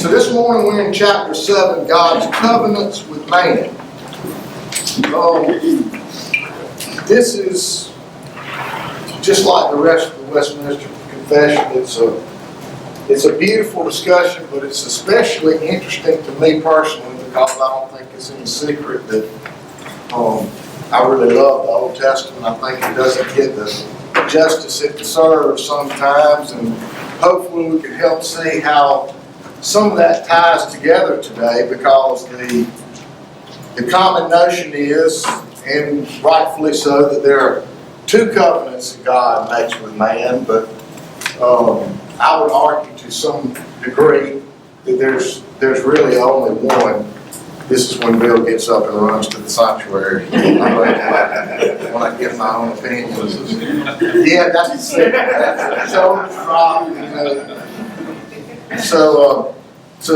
So this morning we're in chapter 7, God's covenants with man. This is just like the rest of the Westminster Confession. It's a beautiful discussion, but it's especially interesting to me personally because I don't think it's any secret that I really love the Old Testament. I think it doesn't get the justice it deserves sometimes, and hopefully we can help see how some of that ties together today, because the common notion is, and rightfully so, that there are two covenants that God makes with man, but I would argue to some degree that there's really only one. This is when Bill gets up and runs to the sanctuary when I give my own opinions. Yeah, that's it. Shoulders drop, you know. So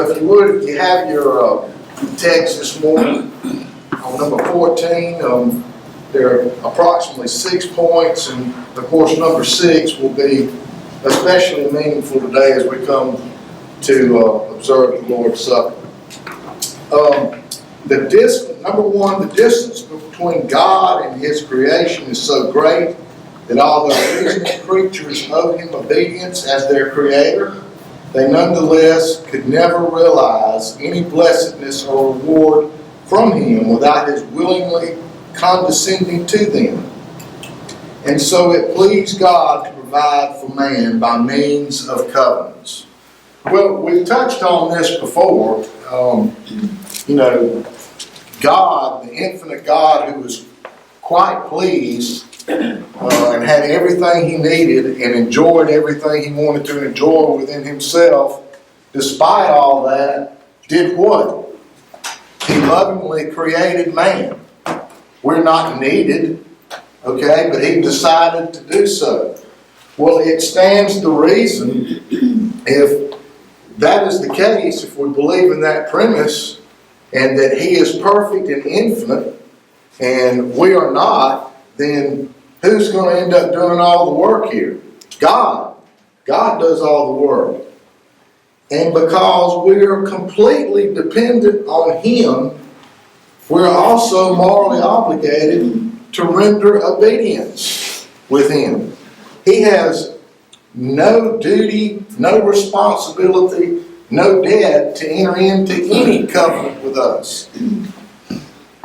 if you would, if you have your text this morning on number 14, there are approximately 6 points, and of course number 6 will be especially meaningful today as we come to observe the Lord's Supper. Number one, the distance between God and His creation is so great that although reasoning creatures owe Him obedience as their Creator, they nonetheless could never realize any blessedness or reward from Him without His willingly condescending to them. And so it pleased God to provide for man by means of covenants. Well, we've touched on this before. God, the infinite God, who was quite pleased and had everything He needed and enjoyed everything He wanted to enjoy within Himself, despite all that, did what? He lovingly created man. We're not needed, okay, but He decided to do so. Well, it stands to reason, if that is the case, if we believe in that premise, and that He is perfect and infinite, and we are not, then who's going to end up doing all the work here? God. God does all the work. And because we are completely dependent on Him, we're also morally obligated to render obedience with Him. He has no duty, no responsibility, no debt to enter into any covenant with us.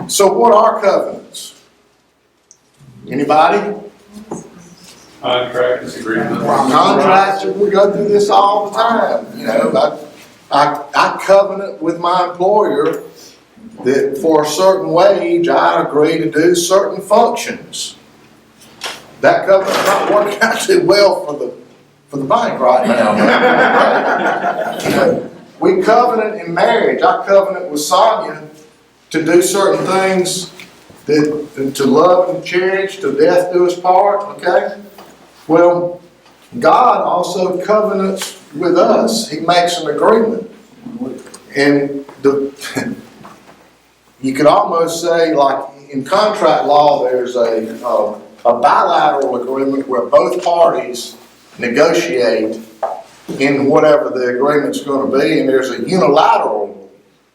So what are covenants? Anybody? Contracts, agreements. Contracts, we go through this all the time. You know, I covenant with my employer that for a certain wage I agree to do certain functions. That covenant's not working out too well for the bank right now. We covenant in marriage. I covenant with Sonia to do certain things to love and cherish till death do us part, okay? Well, God also covenants with us. He makes an agreement. And you could almost say, like in contract law, there's a bilateral agreement where both parties negotiate in whatever the agreement's going to be, and there's a unilateral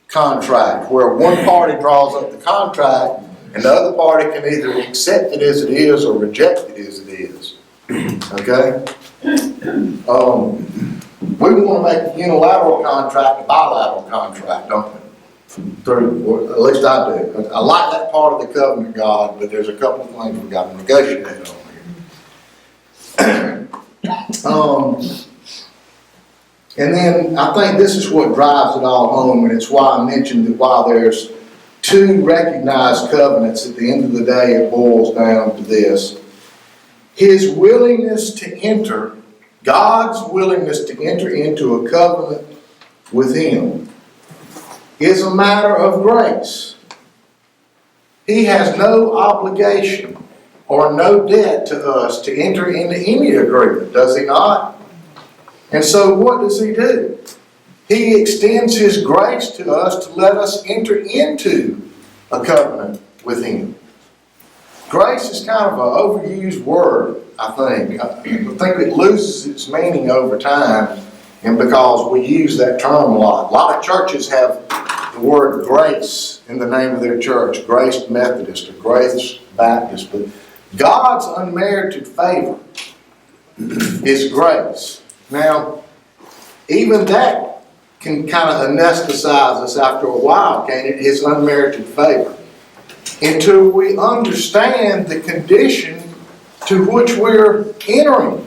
contract where one party draws up the contract and the other party can either accept it as it is or reject it as it is. Okay? We want to make the unilateral contract a bilateral contract, don't we? At least I do. I like that part of the covenant of God, but there's a couple of things we've got to negotiate on here. And then I think this is what drives it all home, and it's why I mentioned that while there's two recognized covenants, at the end of the day it boils down to this. His willingness to enter, God's willingness to enter into a covenant with Him is a matter of grace. He has no obligation or no debt to us to enter into any agreement, does He not? And so what does He do? He extends His grace to us to let us enter into a covenant with Him. Grace is kind of an overused word, I think. I think it loses its meaning over time. And because we use that term a lot of churches have the word grace in the name of their church, Grace Methodist or Grace Baptist, but God's unmerited favor is grace. Now, even that can kind of anesthetize us after a while, can't it? His unmerited favor. Until we understand the condition to which we're entering,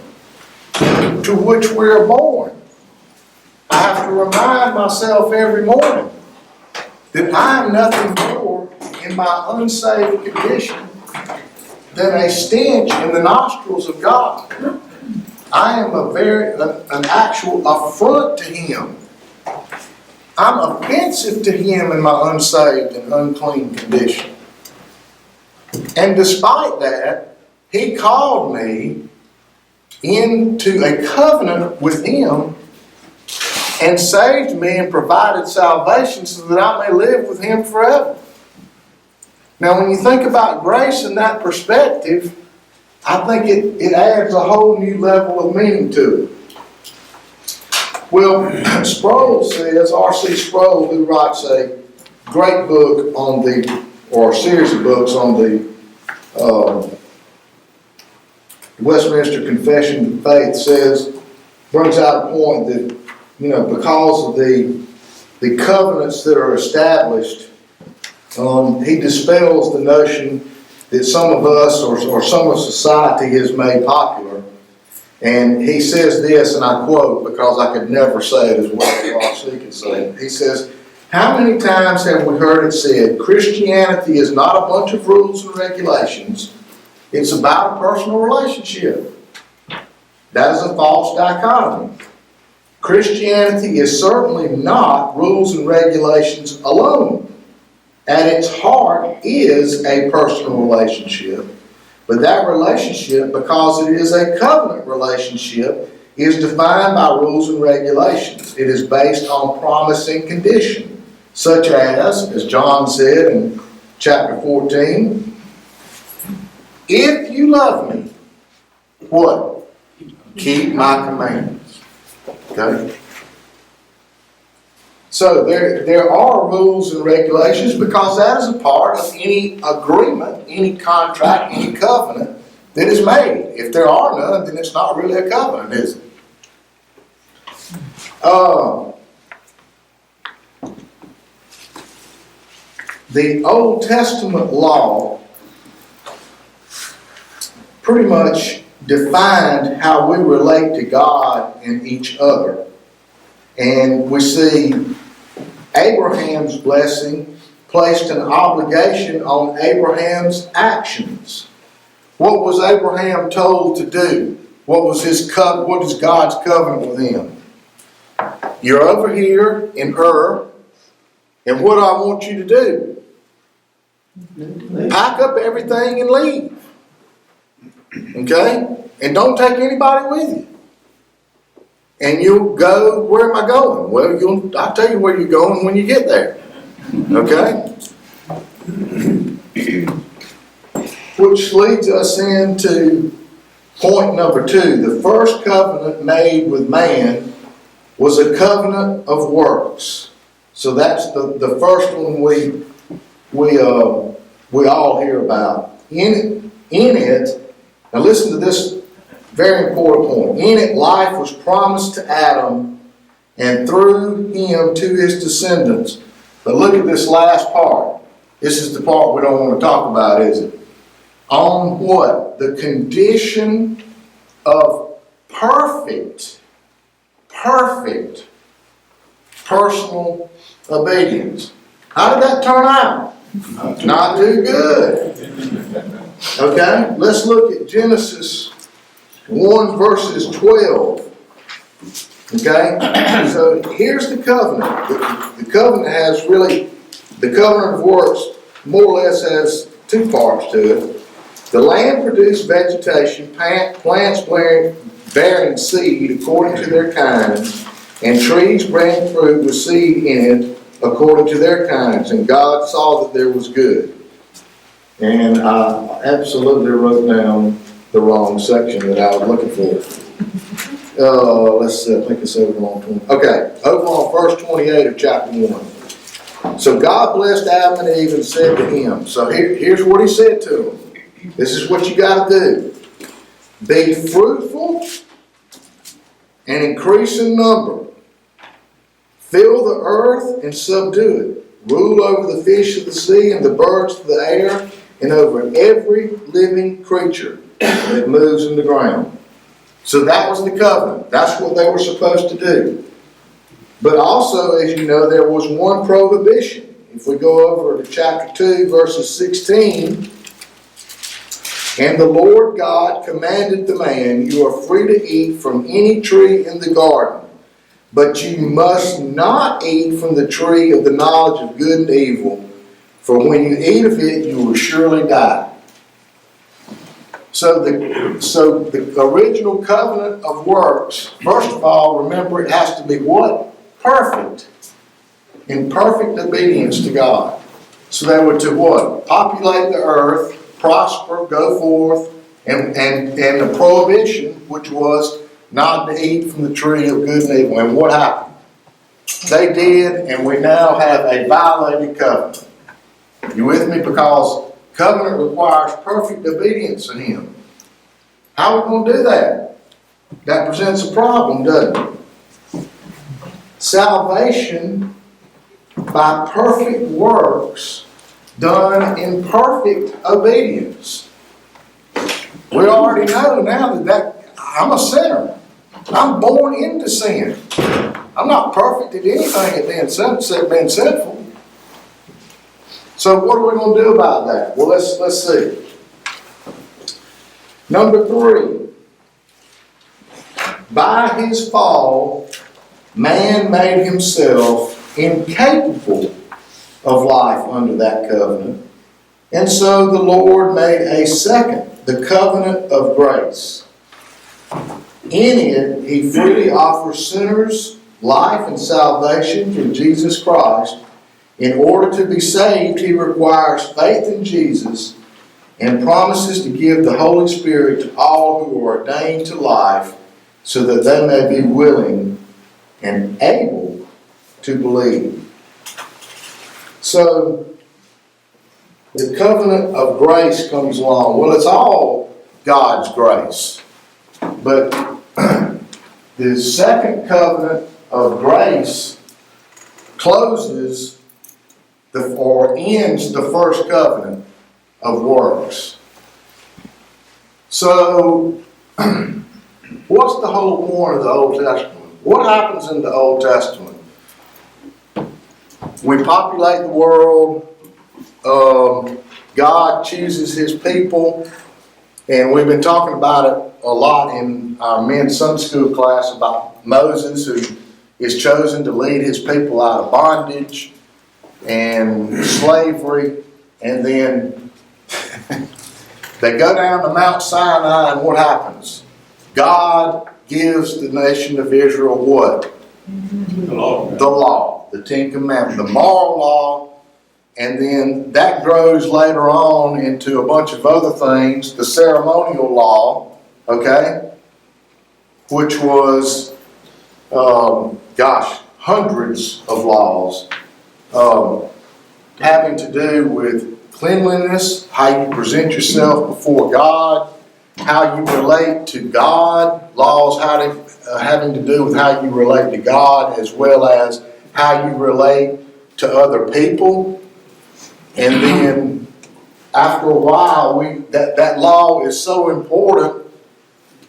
to which we're born. I have to remind myself every morning that I am nothing more in my unsaved condition than a stench in the nostrils of God. I am an actual affront to Him. I'm offensive to Him in my unsaved and unclean condition. And despite that, He called me into a covenant with Him and saved me and provided salvation so that I may live with Him forever. Now, when you think about grace in that perspective, I think it adds a whole new level of meaning to it. Well, Sproul says, R.C. Sproul, who writes a great book on or a series of books on the Westminster Confession of Faith, brings out a point that, because of the covenants that are established, he dispels the notion that some of us or some of society has made popular. And he says this, and I quote because I could never say it as well as R.C. could say it. He says, "How many times have we heard it said, Christianity is not a bunch of rules and regulations, it's about a personal relationship. That is a false dichotomy. Christianity is certainly not rules and regulations alone. At its heart is a personal relationship, but that relationship, because it is a covenant relationship, is defined by rules and regulations. It is based on promise and condition, such as John said in chapter 14, if you love me, what? Keep my commandments." Okay? So there are rules and regulations because that is a part of any agreement, any contract, any covenant that is made. If there are none, then it's not really a covenant, is it? The Old Testament law pretty much defined how we relate to God and each other. And we see Abraham's blessing placed an obligation on Abraham's actions. What was Abraham told to do? What is God's covenant with him? You're over here in Ur, and what do I want you to do? Pack up everything and leave. Okay? And don't take anybody with you. And you'll go, where am I going? Well, I'll tell you where you're going when you get there. Okay? Which leads us into point number 2. The first covenant made with man was a covenant of works. So that's the first one we all hear about. In it, now listen to this very important point. In it, life was promised to Adam, and through him to his descendants. But look at this last part. This is the part we don't want to talk about, is it? On what? The condition of perfect personal obedience. How did that turn out? Not too good. Okay, let's look at Genesis 1 verses 12. Okay, so here's the covenant. The covenant has really, the covenant of works more or less has 2 parts to it. The land produced vegetation, plants bearing seed according to their kinds, and trees bearing fruit with seed in it according to their kinds. And God saw that there was good. And I absolutely wrote down the wrong section that I was looking for. let's see, I think it's over on 20. Okay, over on verse 28 of chapter 1. So God blessed Adam and Eve and said to him, so here's what he said to them. This is what you got to do. Be fruitful and increase in number. Fill the earth and subdue it. Rule over the fish of the sea and the birds of the air and over every living creature that moves in the ground. So that was the covenant. That's what they were supposed to do. But also, as you know, there was one prohibition. If we go over to chapter 2, verses 16, and the Lord God commanded the man, you are free to eat from any tree in the garden, but you must not eat from the tree of the knowledge of good and evil, for when you eat of it, you will surely die. So the original covenant of works, first of all, remember it has to be what? Perfect. In perfect obedience to God. So they were to what? Populate the earth, prosper, go forth, and the prohibition, which was not to eat from the tree of good and evil. And what happened? They did, and we now have a violated covenant. You with me? Because covenant requires perfect obedience in Him. How are we going to do that? That presents a problem, doesn't it? Salvation by perfect works done in perfect obedience. We already know now that I'm a sinner. I'm born into sin. I'm not perfect at anything at being sinful. So what are we going to do about that? Well, let's see. Number 3. By his fall, man made himself incapable of life under that covenant. And so the Lord made a second, the covenant of grace. In it, He freely offers sinners life and salvation through Jesus Christ. In order to be saved, He requires faith in Jesus and promises to give the Holy Spirit to all who are ordained to life so that they may be willing and able to believe. So, the covenant of grace comes along. Well, it's all God's grace. But the second covenant of grace closes or ends the first covenant of works. So, what's the whole point of the Old Testament? What happens in the Old Testament? We populate the world. God chooses His people. And we've been talking about it a lot in our men's Sunday school class about Moses, who is chosen to lead his people out of bondage and slavery. And then they go down to Mount Sinai, and what happens? God gives the nation of Israel what? The law. The law, the Ten Commandments, the moral law. And then that grows later on into a bunch of other things. The ceremonial law, okay, which was, hundreds of laws having to do with cleanliness, how you present yourself before God, how you relate to God, laws having to do with how you relate to God as well as how you relate to other people. And then after a while, that law is so important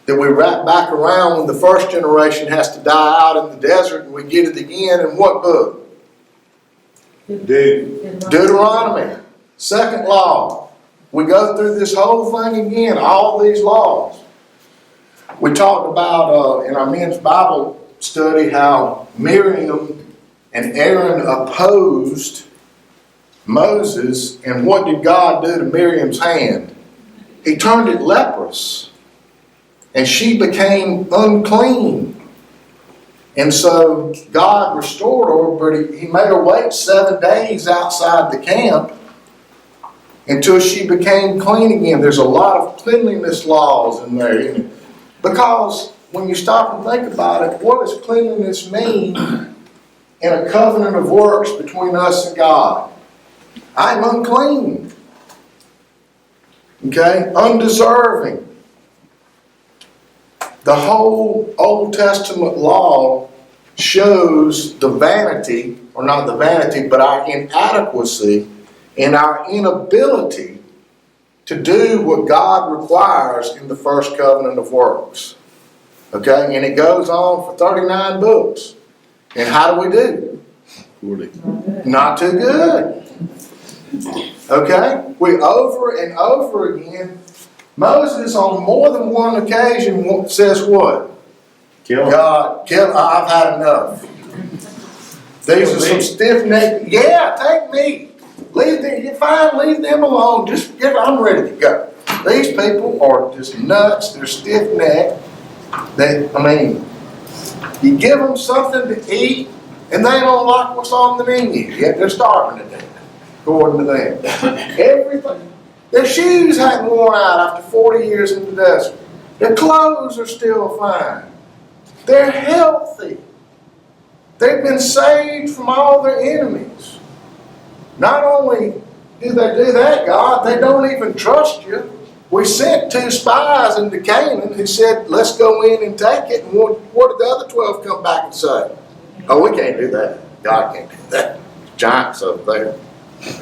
that we wrap back around when the first generation has to die out in the desert, and we get it again in what book? Deuteronomy. Second law. We go through this whole thing again, all these laws. We talked about in our men's Bible study how Miriam and Aaron opposed Moses, and what did God do to Miriam's hand? He turned it leprous, and she became unclean. And so God restored her, but He made her wait 7 days outside the camp until she became clean again. There's a lot of cleanliness laws in there, isn't it? Because when you stop and think about it, what does cleanliness mean in a covenant of works between us and God? I'm unclean. Okay? Undeserving. The whole Old Testament law shows the vanity, or not the vanity, but our inadequacy and our inability to do what God requires in the first covenant of works. Okay? And it goes on for 39 books. And how do we do? Not too good. Okay? We over and over again, Moses on more than one occasion says what? God, I've had enough. These are some stiff-necked, take me. Leave them alone. I'm ready to go. These people are just nuts. They're stiff-necked. You give them something to eat, and they don't like what's on the menu. Yet they're starving to death, according to them. Everything. Their shoes haven't worn out after 40 years in the desert. Their clothes are still fine. They're healthy. They've been saved from all their enemies. Not only do they do that, God, they don't even trust you. We sent 2 spies into Canaan who said, let's go in and take it. And what did the other 12 come back and say? Oh, we can't do that. God can't do that. Giants over there.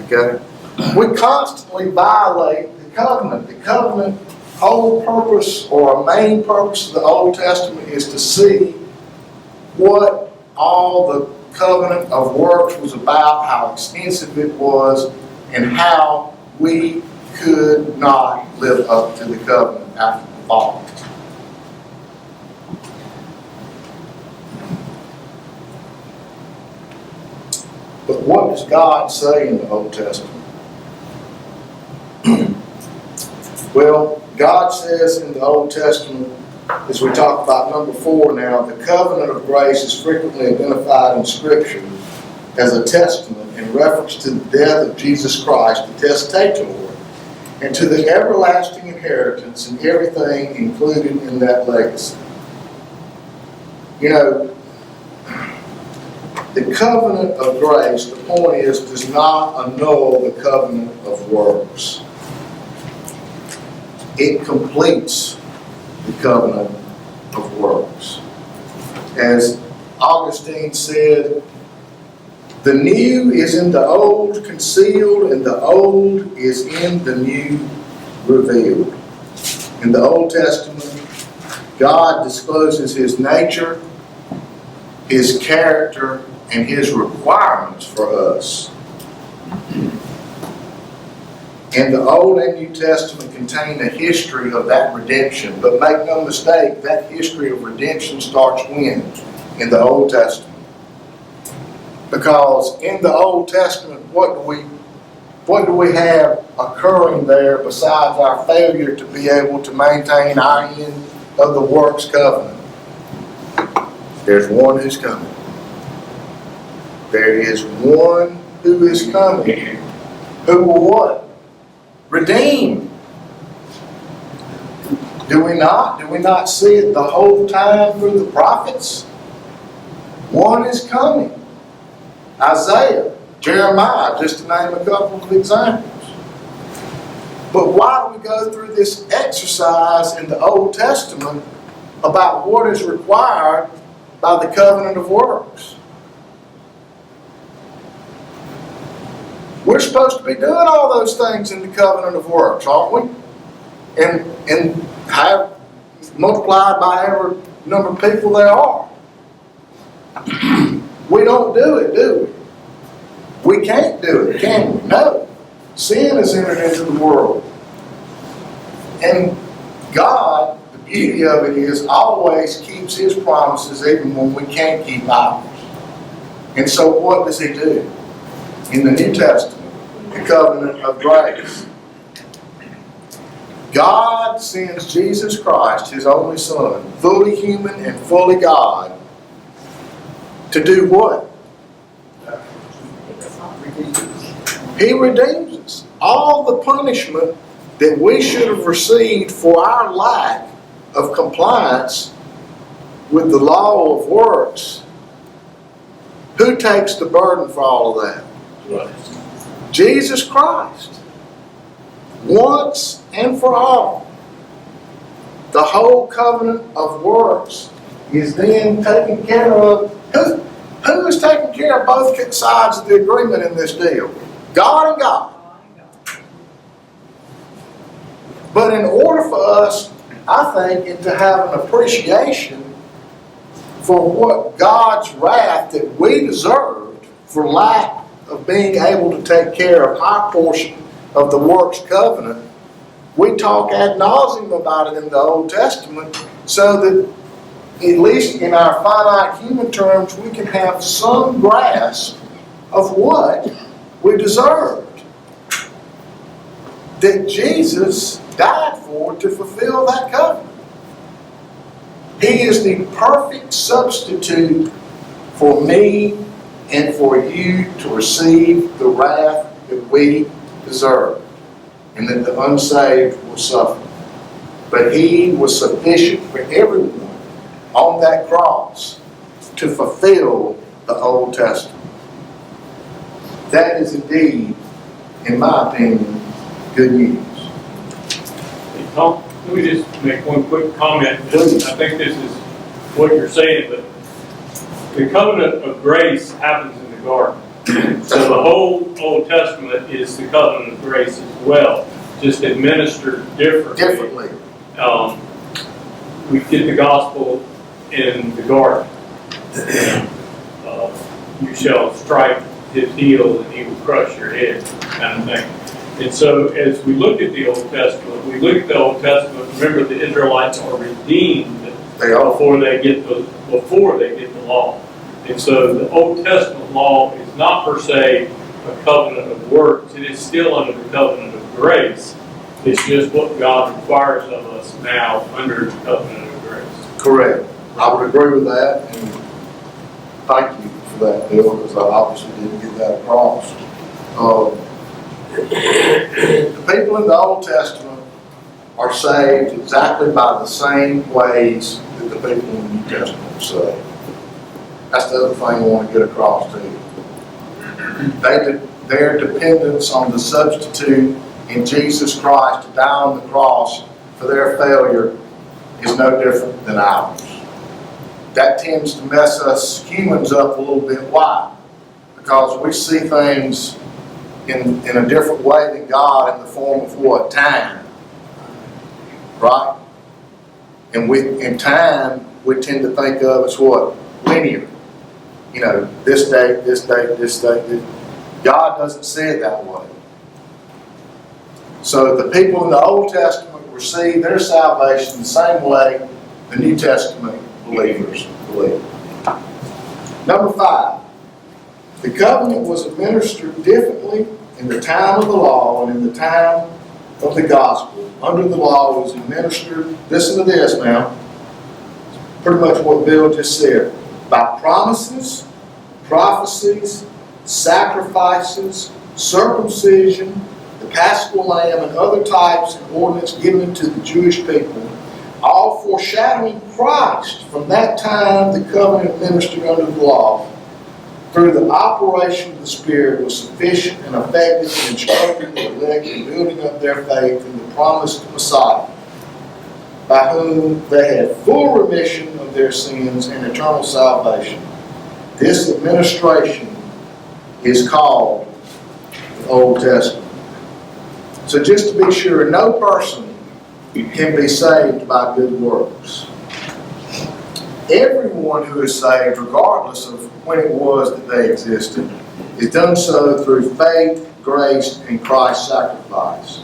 Okay? We constantly violate the covenant. The covenant whole purpose, or a main purpose of the Old Testament, is to see what all the covenant of works was about, how extensive it was, and how we could not live up to the covenant after the fall. But what does God say in the Old Testament? Well, God says in the Old Testament, as we talk about number 4 now, the covenant of grace is frequently identified in Scripture as a testament in reference to the death of Jesus Christ, the testator, and to the everlasting inheritance and everything included in that legacy. You know, the covenant of grace, the point is, does not annul the covenant of works. It completes the covenant of works. As Augustine said, the new is in the old concealed, and the old is in the new revealed. In the Old Testament, God discloses His nature, His character, and His requirements for us. And the Old and New Testament contain a history of that redemption. But make no mistake, that history of redemption starts when? In the Old Testament. Because in the Old Testament, what do we have occurring there besides our failure to be able to maintain our end of the works covenant? There's one who's coming. There is one who is coming. Who will what? Redeem. Do we not? Do we not see it the whole time through the prophets? One is coming. Isaiah, Jeremiah, just to name a couple of examples. But why do we go through this exercise in the Old Testament about what is required by the covenant of works? We're supposed to be doing all those things in the covenant of works, aren't we? And have multiplied by every number of people there are. We don't do it, do we? We can't do it, can we? No. Sin has entered into the world. And God, the beauty of it is, always keeps His promises even when we can't keep ours. And so what does He do? In the New Testament, the covenant of grace, God sends Jesus Christ, His only Son, fully human and fully God, to do what? He redeems us. All the punishment that we should have received for our lack of compliance with the law of works, who takes the burden for all of that? Right. Jesus Christ. Once and for all. The whole covenant of works is then taken care of. Who is taking care of both sides of the agreement in this deal? God and God. But in order for us, I think, and to have an appreciation for what God's wrath that we deserved for lack of being able to take care of our portion of the works covenant, we talk ad nauseum about it in the Old Testament so that at least in our finite human terms we can have some grasp of what we deserved. That Jesus died for to fulfill that covenant. He is the perfect substitute for me and for you to receive the wrath that we deserve and that the unsaved will suffer. But He was sufficient for everyone on that cross to fulfill the Old Testament. That is indeed, in my opinion, good news. Tom, let me just make one quick comment. Please. I think this is what you're saying, but the covenant of grace happens in the garden. So the whole Old Testament is the covenant of grace as well, just administered differently. We get the gospel in the garden. You shall strike his heel and he will crush your head, kind of thing. And so as we look at the Old Testament, remember the Israelites are redeemed before they get the law. And so the Old Testament law is not per se a covenant of works. It is still under the covenant of grace. It's just what God requires of us now under the covenant of grace. Correct. I would agree with that, and thank you for that, Bill, because I obviously didn't get that across. The people in the Old Testament are saved exactly by the same ways that the people in the New Testament are saved. That's the other thing I want to get across to you. Their dependence on the substitute in Jesus Christ to die on the cross for their failure is no different than ours. That tends to mess us humans up a little bit. Why? Because we see things in a different way than God in the form of what? Time. Right? And in time, we tend to think of as what? Linear. You know, this day, this day, this day. God doesn't see it that way. So the people in the Old Testament receive their salvation the same way the New Testament believers believe. Number 5. The covenant was administered differently in the time of the law and in the time of the gospel. Under the law was administered, listen to this now, pretty much what Bill just said, by promises, prophecies, sacrifices, circumcision, the Paschal Lamb, and other types and ordinances given to the Jewish people, all foreshadowing Christ. From that time, the covenant administered under the law, through the operation of the Spirit, was sufficient and effective in instructing the elect and building up their faith in the promised Messiah, by whom they had full remission of their sins and eternal salvation. This administration is called the Old Testament. So just to be sure, no person can be saved by good works. Everyone who is saved, regardless of when it was that they existed, is done so through faith, grace, and Christ's sacrifice.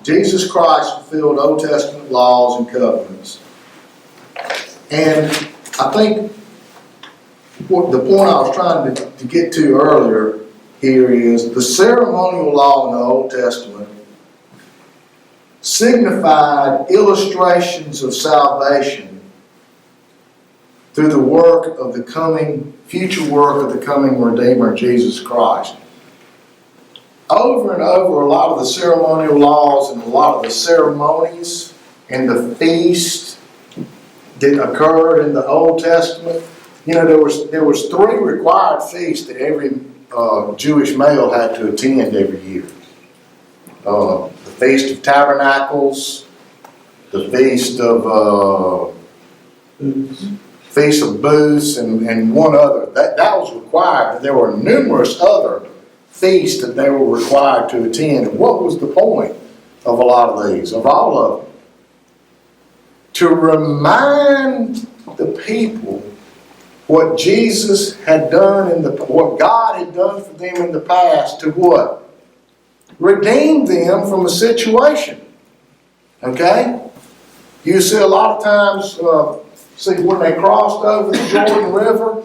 Jesus Christ fulfilled Old Testament laws and covenants. And I think the point I was trying to get to earlier here is the ceremonial law in the Old Testament signified illustrations of salvation through the work of the future work of the coming Redeemer, Jesus Christ. Over and over, a lot of the ceremonial laws and a lot of the ceremonies and the feast that occurred in the Old Testament. You know, there was 3 required feasts that every Jewish male had to attend every year. The Feast of Tabernacles, the Feast of Booths, and one other. That was required, but there were numerous other feasts that they were required to attend. And what was the point of a lot of these, of all of them? To remind the people what Jesus had done what God had done for them in the past, to what? Redeem them from a situation. Okay? You see a lot of times, when they crossed over the Jordan River,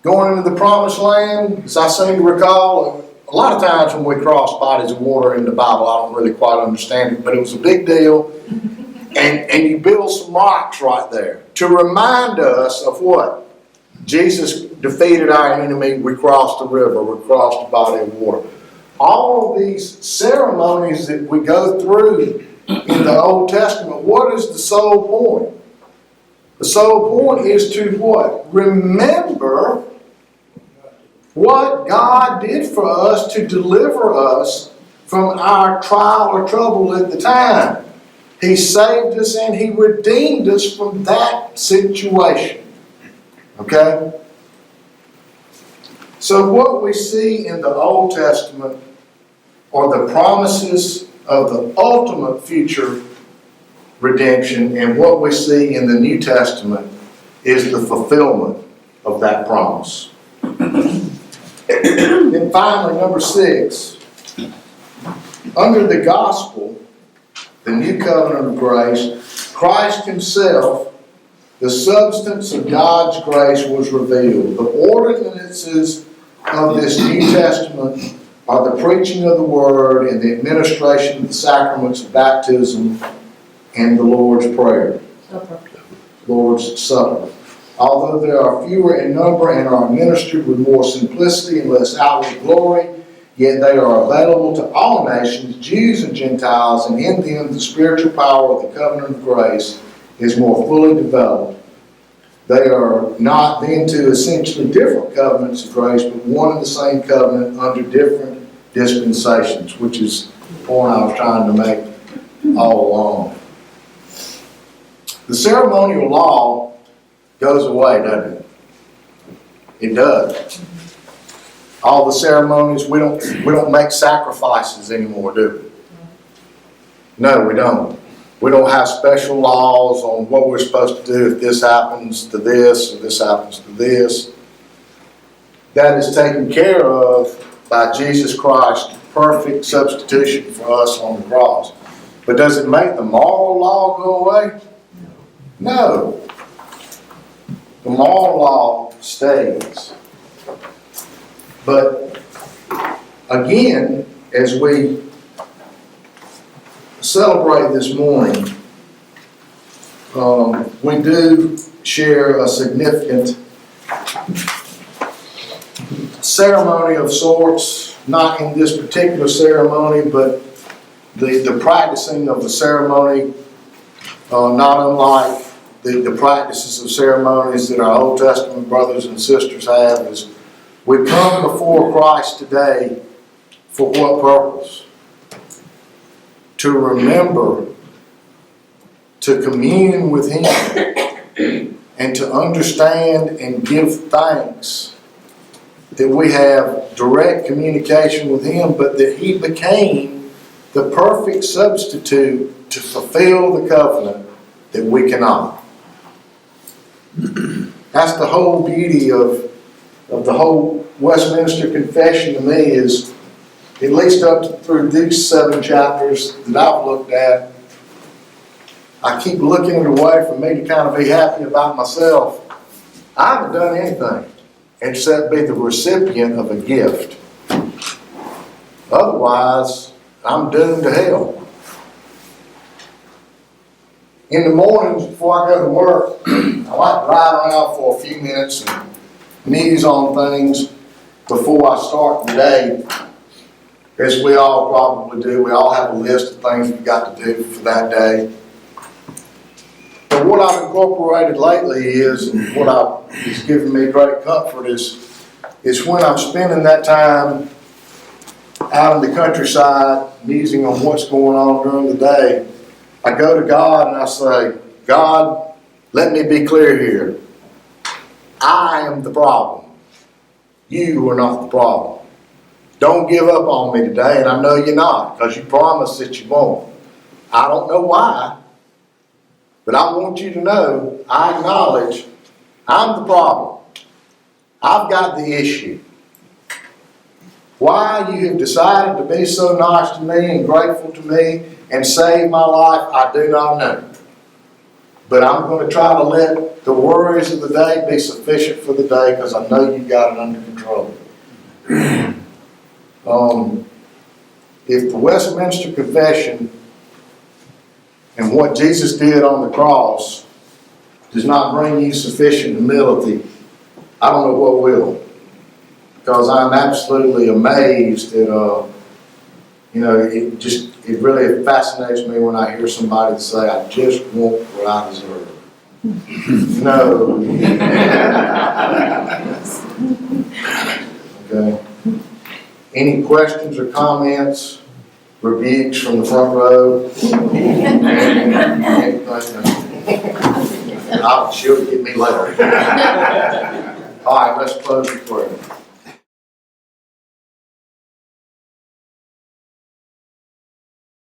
going into the Promised Land, as I seem to recall, a lot of times when we cross bodies of water in the Bible, I don't really quite understand it, but it was a big deal. And you build some rocks right there to remind us of what? Jesus defeated our enemy, we crossed the river, we crossed the body of water. All of these ceremonies that we go through in the Old Testament, what is the sole point? The sole point is to what? Remember what God did for us to deliver us from our trial or trouble at the time. He saved us and He redeemed us from that situation. Okay? So what we see in the Old Testament are the promises of the ultimate future redemption, and what we see in the New Testament is the fulfillment of that promise. And finally, number 6, under the gospel, the new covenant of grace, Christ Himself, the substance of God's grace, was revealed. The ordinances of this New Testament are the preaching of the Word and the administration of the sacraments of baptism and the Lord's Prayer, Lord's Supper. Although they are fewer in number and are administered with more simplicity and less outward glory, yet they are available to all nations, Jews and Gentiles, and in them the spiritual power of the covenant of grace is more fully developed. They are not then 2 essentially different covenants of grace, but one and the same covenant under different dispensations, which is the point I was trying to make all along. The ceremonial law goes away, doesn't it? It does. All the ceremonies, we don't make sacrifices anymore, do we? No, we don't. We don't have special laws on what we're supposed to do if this happens to this or this happens to this. That is taken care of by Jesus Christ, perfect substitution for us on the cross. But does it make the moral law go away? No. The moral law stays. But again, as we celebrate this morning, we do share a significant ceremony of sorts, not in this particular ceremony, but the practicing of the ceremony, not unlike the practices of ceremonies that our Old Testament brothers and sisters have, is we come before Christ today for what purpose? To remember, to commune with Him, and to understand and give thanks that we have direct communication with Him, but that He became the perfect substitute to fulfill the covenant that we cannot. That's the whole beauty of the whole Westminster Confession to me, is at least up through these 7 chapters that I've looked at. I keep looking at a way for me to kind of be happy about myself. I haven't done anything except be the recipient of a gift. Otherwise, I'm doomed to hell. In the mornings before I go to work, I like to ride around for a few minutes and muse on things before I start the day. As we all probably do, we all have a list of things we've got to do for that day. But what I've incorporated lately is, and it's given me great comfort is when I'm spending that time out in the countryside, musing on what's going on during the day, I go to God and I say, God, let me be clear here. I am the problem. You are not the problem. Don't give up on me today, and I know you're not, because you promised that you won't. I don't know why, but I want you to know, I acknowledge I'm the problem. I've got the issue. Why you have decided to be so nice to me and grateful to me and save my life, I do not know. But I'm going to try to let the worries of the day be sufficient for the day, because I know you've got it under control. If the Westminster Confession and what Jesus did on the cross does not bring you sufficient humility, I don't know what will. Because I'm absolutely amazed at, it really fascinates me when I hear somebody say, I just want what I deserve. No. Okay. Any questions or comments, rebukes from the front row? She'll get me later. All right, let's close with prayer.